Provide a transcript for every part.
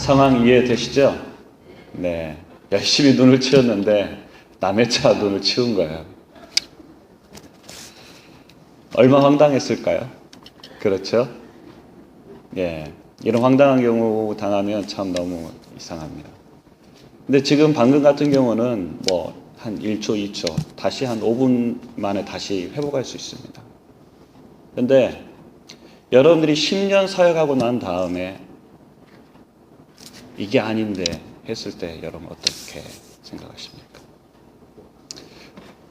상황 이해되시죠? 네. 열심히 눈을 치웠는데 남의 차 눈을 치운 거예요. 얼마나 황당했을까요? 그렇죠? 예. 이런 황당한 경우 당하면 참 너무 이상합니다. 근데 지금 방금 같은 경우는 뭐 한 1초, 2초, 다시 한 5분 만에 다시 회복할 수 있습니다. 근데 여러분들이 10년 사역하고 난 다음에 이게 아닌데 했을 때 여러분 어떻게 생각하십니까?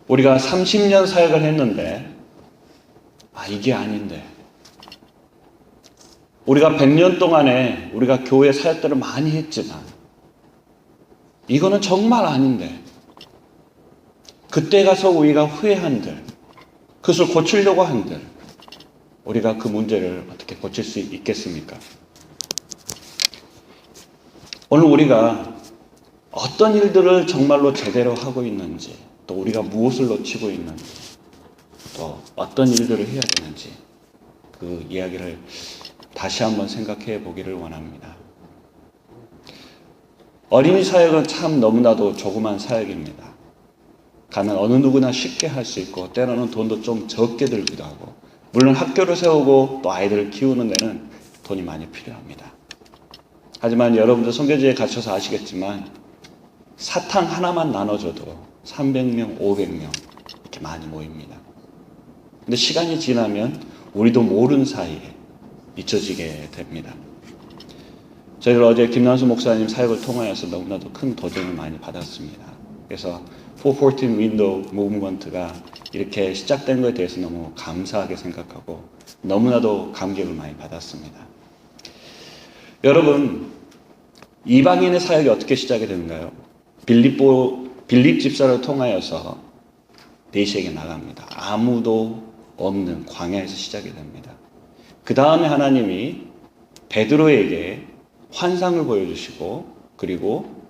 우리가 30년 사역을 했는데 이게 아닌데, 우리가 100년 동안에 우리가 교회 사역들을 많이 했지만 이거는 정말 아닌데, 그때 가서 우리가 후회한들, 그것을 고치려고 한들 우리가 그 문제를 어떻게 고칠 수 있겠습니까? 오늘 우리가 어떤 일들을 정말로 제대로 하고 있는지, 또 우리가 무엇을 놓치고 있는지, 또 어떤 일들을 해야 되는지 그 이야기를 다시 한번 생각해 보기를 원합니다. 어린이 사역은 참 너무나도 조그만 사역입니다. 가면 어느 누구나 쉽게 할 수 있고 때로는 돈도 좀 적게 들기도 하고, 물론 학교를 세우고 또 아이들을 키우는 데는 돈이 많이 필요합니다. 하지만 여러분들 선교지에 갇혀서 아시겠지만 사탕 하나만 나눠줘도 300명, 500명 이렇게 많이 모입니다. 근데 시간이 지나면 우리도 모르는 사이에 잊혀지게 됩니다. 저희들 어제 김남수 목사님 사역을 통하여서 너무나도 큰 도전을 많이 받았습니다. 그래서 414 윈도우 무브먼트가 이렇게 시작된 것에 대해서 너무 감사하게 생각하고 너무나도 감격을 많이 받았습니다. 여러분, 이방인의 사역이 어떻게 시작이 되는가요? 빌립 집사를 통하여서 대시에게 나갑니다. 아무도 없는 광야에서 시작이 됩니다. 그 다음에 하나님이 베드로에게 환상을 보여주시고 그리고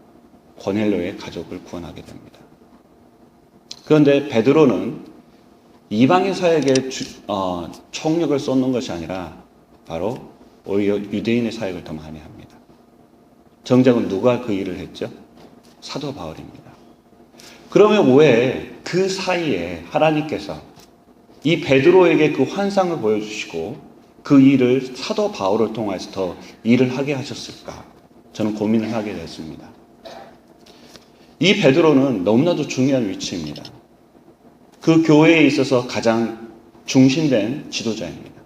고넬료의 가족을 구원하게 됩니다. 그런데 베드로는 이방인 사역에 총력을 쏟는 것이 아니라 바로 오히려 유대인의 사역을 더 많이 합니다. 정작은 누가 그 일을 했죠? 사도 바울입니다. 그러면 왜 그 사이에 하나님께서 이 베드로에게 그 환상을 보여주시고 그 일을 사도 바울을 통해서 더 일을 하게 하셨을까? 저는 고민을 하게 됐습니다. 이 베드로는 너무나도 중요한 위치입니다. 그 교회에 있어서 가장 중심된 지도자입니다.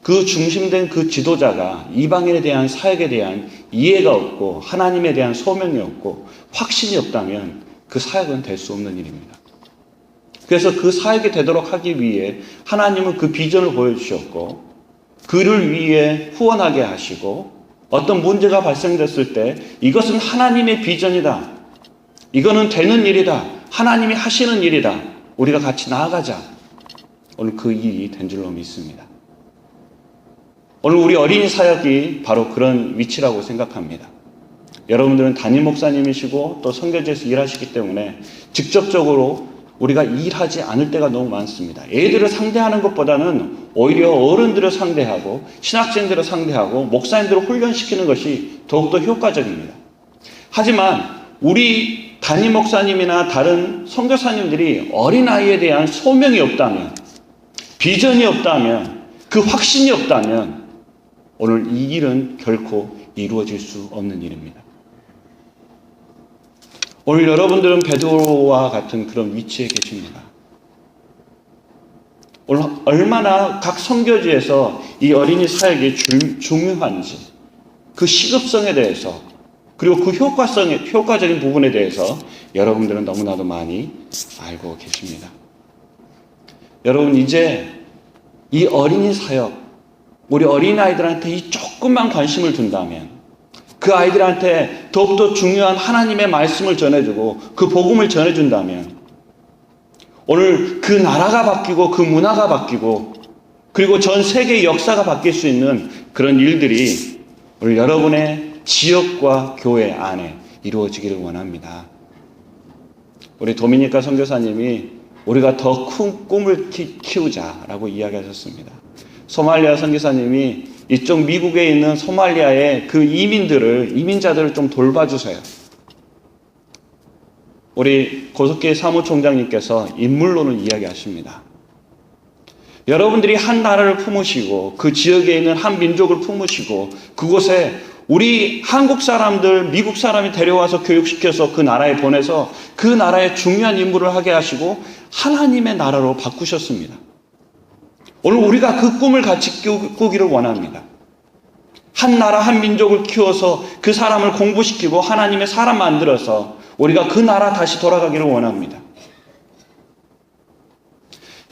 그 중심된 그 지도자가 이방인에 대한 사역에 대한 이해가 없고 하나님에 대한 소명이 없고 확신이 없다면 그 사역은 될 수 없는 일입니다. 그래서 그 사역이 되도록 하기 위해 하나님은 그 비전을 보여주셨고 그를 위해 후원하게 하시고, 어떤 문제가 발생됐을 때 이것은 하나님의 비전이다, 이거는 되는 일이다, 하나님이 하시는 일이다, 우리가 같이 나아가자. 오늘 그 일이 된 줄로 믿습니다. 오늘 우리 어린이 사역이 바로 그런 위치라고 생각합니다. 여러분들은 담임 목사님이시고 또 선교지에서 일하시기 때문에 직접적으로 우리가 일하지 않을 때가 너무 많습니다. 애들을 상대하는 것보다는 오히려 어른들을 상대하고 신학생들을 상대하고 목사님들을 훈련시키는 것이 더욱더 효과적입니다. 하지만 우리 담임 목사님이나 다른 선교사님들이 어린아이에 대한 소명이 없다면, 비전이 없다면, 그 확신이 없다면 오늘 이 일은 결코 이루어질 수 없는 일입니다. 오늘 여러분들은 베드로와 같은 그런 위치에 계십니다. 오늘 얼마나 각 선교지에서 이 어린이 사역이 중요한지, 그 시급성에 대해서 그리고 그 효과적인 부분에 대해서 여러분들은 너무나도 많이 알고 계십니다. 여러분, 이제 이 어린이 사역, 우리 어린아이들한테 이 조금만 관심을 둔다면, 그 아이들한테 더욱더 중요한 하나님의 말씀을 전해주고 그 복음을 전해준다면 오늘 그 나라가 바뀌고 그 문화가 바뀌고 그리고 전 세계의 역사가 바뀔 수 있는 그런 일들이 오늘 여러분의 지역과 교회 안에 이루어지기를 원합니다. 우리 도미니카 선교사님이 우리가 더 큰 꿈을 키우자라고 이야기하셨습니다. 소말리아 선교사님이 이쪽 미국에 있는 소말리아의 그 이민자들을 좀 돌봐주세요. 우리 고석기 사무총장님께서 인물론을 이야기하십니다. 여러분들이 한 나라를 품으시고 그 지역에 있는 한 민족을 품으시고 그곳에 우리 한국 사람들, 미국 사람이 데려와서 교육시켜서 그 나라에 보내서 그 나라의 중요한 임무를 하게 하시고 하나님의 나라로 바꾸셨습니다. 오늘 우리가 그 꿈을 같이 꾸기를 원합니다. 한 나라, 한 민족을 키워서 그 사람을 공부시키고 하나님의 사람 만들어서 우리가 그 나라 다시 돌아가기를 원합니다.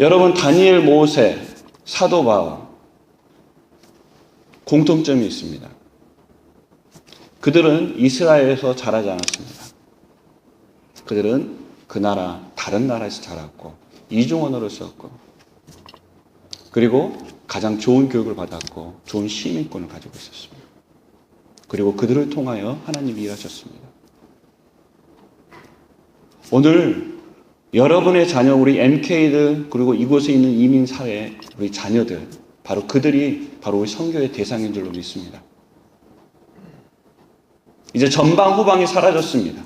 여러분, 다니엘, 모세, 사도 바울 공통점이 있습니다. 그들은 이스라엘에서 자라지 않았습니다. 그들은 그 나라, 다른 나라에서 자랐고 이중 언어를 썼고 그리고 가장 좋은 교육을 받았고 좋은 시민권을 가지고 있었습니다. 그리고 그들을 통하여 하나님이 일하셨습니다. 오늘 여러분의 자녀, 우리 MK들, 그리고 이곳에 있는 이민사회, 우리 자녀들, 바로 그들이 바로 우리 선교의 대상인 줄로 믿습니다. 이제 전방 후방이 사라졌습니다.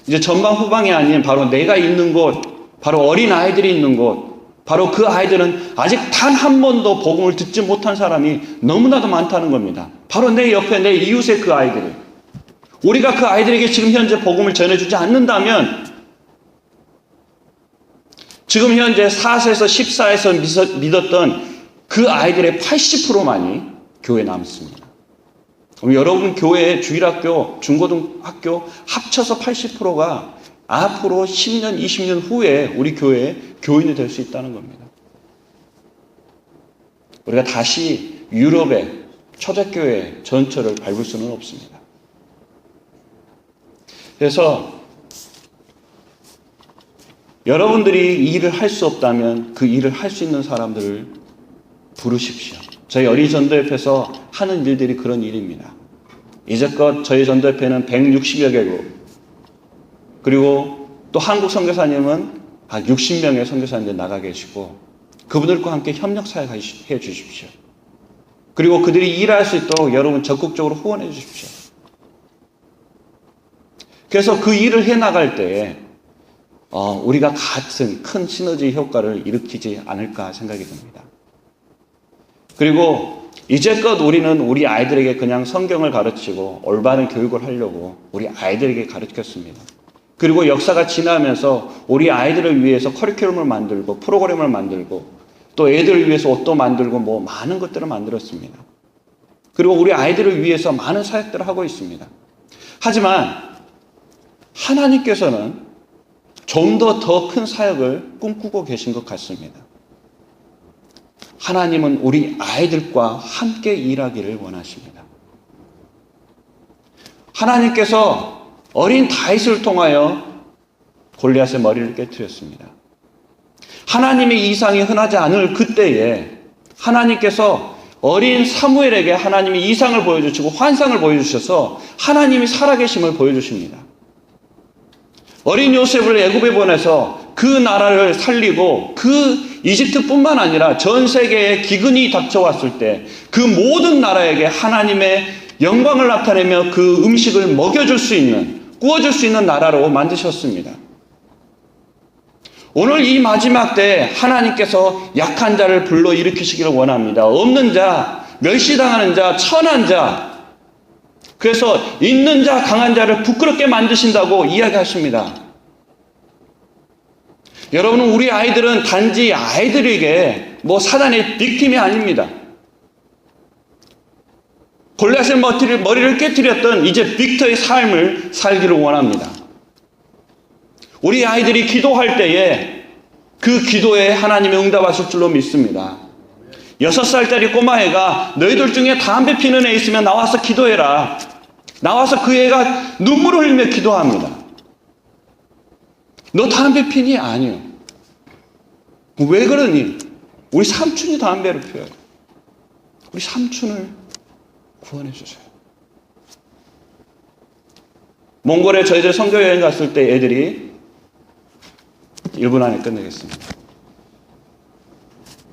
이제 전방 후방이 아닌 바로 내가 있는 곳, 바로 어린 아이들이 있는 곳, 바로 그 아이들은 아직 단 한 번도 복음을 듣지 못한 사람이 너무나도 많다는 겁니다. 바로 내 옆에 내 이웃의 그 아이들을. 우리가 그 아이들에게 지금 현재 복음을 전해주지 않는다면 지금 현재 4세에서 14에서 믿었던 그 아이들의 80%만이 교회에 남습니다. 그럼 여러분 교회, 주일학교, 중고등학교 합쳐서 80%가 앞으로 10년, 20년 후에 우리 교회에 교인이 될 수 있다는 겁니다. 우리가 다시 유럽의 초대교회 전철을 밟을 수는 없습니다. 그래서 여러분들이 이 일을 할 수 없다면 그 일을 할 수 있는 사람들을 부르십시오. 저희 어린이 전도협회에서 하는 일들이 그런 일입니다. 이제껏 저희 전도협회는 160여 개국, 그리고 또 한국 선교사님은 60명의 선교사님들 나가 계시고 그분들과 함께 협력 사역 해 주십시오. 그리고 그들이 일할 수 있도록 여러분 적극적으로 후원해 주십시오. 그래서 그 일을 해 나갈 때에 우리가 같은 큰 시너지 효과를 일으키지 않을까 생각이 듭니다. 그리고 이제껏 우리는 우리 아이들에게 그냥 성경을 가르치고 올바른 교육을 하려고 우리 아이들에게 가르쳤습니다. 그리고 역사가 지나면서 우리 아이들을 위해서 커리큘럼을 만들고 프로그램을 만들고 또 애들을 위해서 옷도 만들고 뭐 많은 것들을 만들었습니다. 그리고 우리 아이들을 위해서 많은 사역들을 하고 있습니다. 하지만 하나님께서는 좀 더 큰 사역을 꿈꾸고 계신 것 같습니다. 하나님은 우리 아이들과 함께 일하기를 원하십니다. 하나님께서 어린 다윗을 통하여 골리앗의 머리를 깨뜨렸습니다. 하나님의 이상이 흔하지 않을 그때에 하나님께서 어린 사무엘에게 하나님이 이상을 보여주시고 환상을 보여주셔서 하나님이 살아계심을 보여주십니다. 어린 요셉을 애굽에 보내서 그 나라를 살리고 그 이집트뿐만 아니라 전 세계에 기근이 닥쳐왔을 때 그 모든 나라에게 하나님의 영광을 나타내며 그 음식을 먹여줄 수 있는, 구워줄 수 있는 나라로 만드셨습니다. 오늘 이 마지막 때에 하나님께서 약한 자를 불러일으키시기를 원합니다. 없는 자, 멸시당하는 자, 천한 자, 그래서 있는 자, 강한 자를 부끄럽게 만드신다고 이야기하십니다. 여러분은 우리 아이들은 단지 아이들에게 사단의 빅팀이 아닙니다. 골리앗의 머리를 깨뜨렸던 이제 빅터의 삶을 살기를 원합니다. 우리 아이들이 기도할 때에 그 기도에 하나님의 응답하실 줄로 믿습니다. 6살짜리 꼬마애가 너희들 중에 담배 피는 애 있으면 나와서 기도해라. 나와서 그 애가 눈물을 흘리며 기도합니다. 너 담배 피니? 아니요. 왜 그러니? 우리 삼촌이 담배를 피워요. 우리 삼촌을 구원해 주세요. 몽골에 저희들 선교여행 갔을 때 애들이 1분 안에 끝내겠습니다.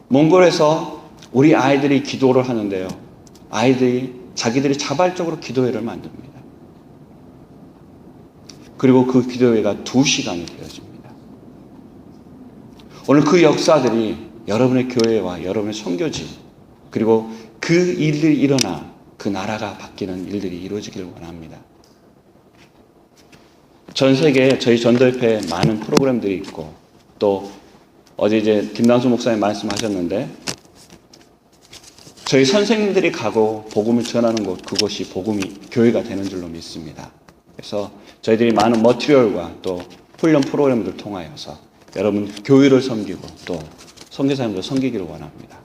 몽골에서 우리 아이들이 기도를 하는데요. 아이들이 자기들이 자발적으로 기도회를 만듭니다. 그리고 그 기도회가 2시간이 되어집니다. 오늘 그 역사들이 여러분의 교회와 여러분의 선교지 그리고 그 일들이 일어나 그 나라가 바뀌는 일들이 이루어지기를 원합니다. 전 세계에 저희 전도협회에 많은 프로그램들이 있고 또 어제 이제 김남수 목사님 말씀하셨는데 저희 선생님들이 가고 복음을 전하는 곳 그곳이 복음이 교회가 되는 줄로 믿습니다. 그래서 저희들이 많은 머티리얼과 또 훈련 프로그램들을 통하여서 여러분 교회를 섬기고 또 선교사님들 섬기기를 원합니다.